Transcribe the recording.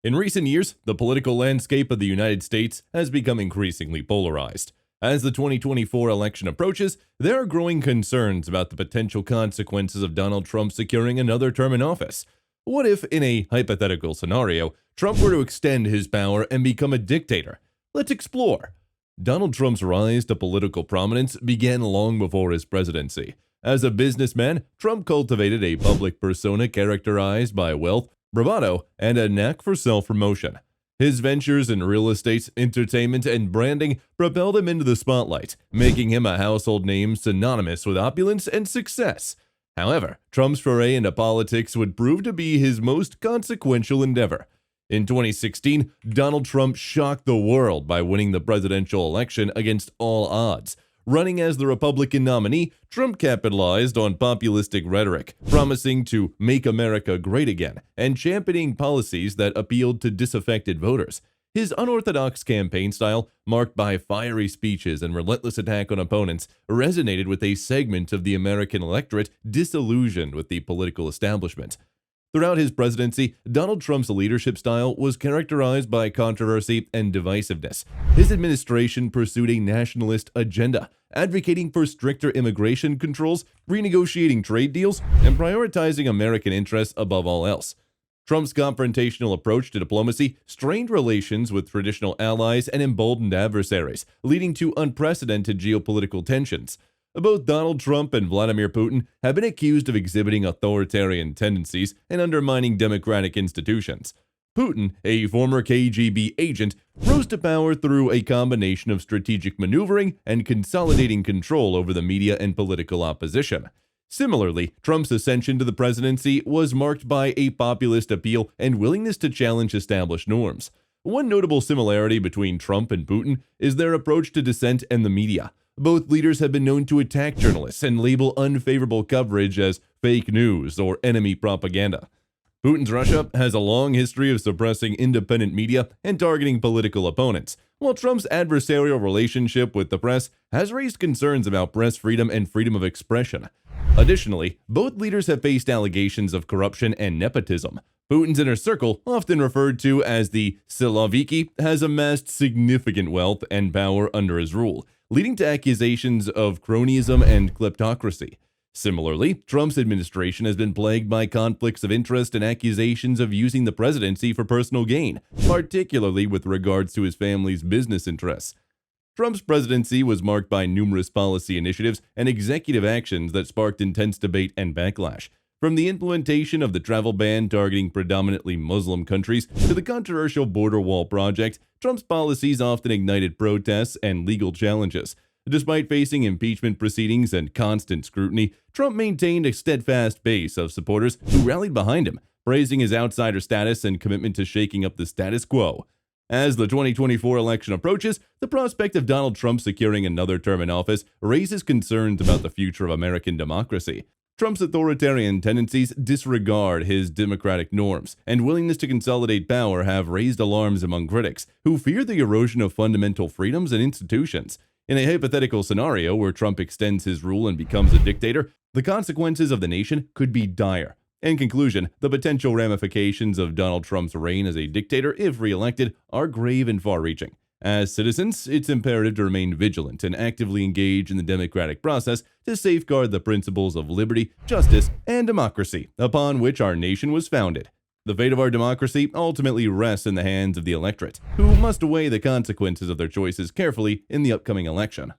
In recent years, the political landscape of the United States has become increasingly polarized. As the 2024 election approaches, there are growing concerns about the potential consequences of Donald Trump securing another term in office. What if, in a hypothetical scenario, Trump were to extend his power and become a dictator? Let's explore. Donald Trump's rise to political prominence began long before his presidency. As a businessman, Trump cultivated a public persona characterized by wealth, bravado, and a knack for self-promotion. His ventures in real estate, entertainment, and branding propelled him into the spotlight, making him a household name synonymous with opulence and success. However, Trump's foray into politics would prove to be his most consequential endeavor. In 2016, Donald Trump shocked the world by winning the presidential election against all odds. Running as the Republican nominee, Trump capitalized on populistic rhetoric, promising to make America great again and championing policies that appealed to disaffected voters. His unorthodox campaign style, marked by fiery speeches and relentless attack on opponents, resonated with a segment of the American electorate disillusioned with the political establishment. Throughout his presidency, Donald Trump's leadership style was characterized by controversy and divisiveness. His administration pursued a nationalist agenda, advocating for stricter immigration controls, renegotiating trade deals, and prioritizing American interests above all else. Trump's confrontational approach to diplomacy strained relations with traditional allies and emboldened adversaries, leading to unprecedented geopolitical tensions. Both Donald Trump and Vladimir Putin have been accused of exhibiting authoritarian tendencies and undermining democratic institutions. Putin, a former KGB agent, rose to power through a combination of strategic maneuvering and consolidating control over the media and political opposition. Similarly, Trump's ascension to the presidency was marked by a populist appeal and willingness to challenge established norms. One notable similarity between Trump and Putin is their approach to dissent and the media. Both leaders have been known to attack journalists and label unfavorable coverage as fake news or enemy propaganda. Putin's Russia has a long history of suppressing independent media and targeting political opponents, while Trump's adversarial relationship with the press has raised concerns about press freedom and freedom of expression. Additionally, both leaders have faced allegations of corruption and nepotism. Putin's inner circle, often referred to as the Siloviki, has amassed significant wealth and power under his rule, leading to accusations of cronyism and kleptocracy. Similarly, Trump's administration has been plagued by conflicts of interest and accusations of using the presidency for personal gain, particularly with regards to his family's business interests. Trump's presidency was marked by numerous policy initiatives and executive actions that sparked intense debate and backlash. From the implementation of the travel ban targeting predominantly Muslim countries to the controversial border wall project, Trump's policies often ignited protests and legal challenges. Despite facing impeachment proceedings and constant scrutiny, Trump maintained a steadfast base of supporters who rallied behind him, praising his outsider status and commitment to shaking up the status quo. As the 2024 election approaches, the prospect of Donald Trump securing another term in office raises concerns about the future of American democracy. Trump's authoritarian tendencies, disregard his democratic norms, and willingness to consolidate power have raised alarms among critics who fear the erosion of fundamental freedoms and institutions. In a hypothetical scenario where Trump extends his rule and becomes a dictator, the consequences of the nation could be dire. In conclusion, the potential ramifications of Donald Trump's reign as a dictator, if re-elected, are grave and far-reaching. As citizens, it's imperative to remain vigilant and actively engage in the democratic process to safeguard the principles of liberty, justice, and democracy upon which our nation was founded. The fate of our democracy ultimately rests in the hands of the electorate, who must weigh the consequences of their choices carefully in the upcoming election.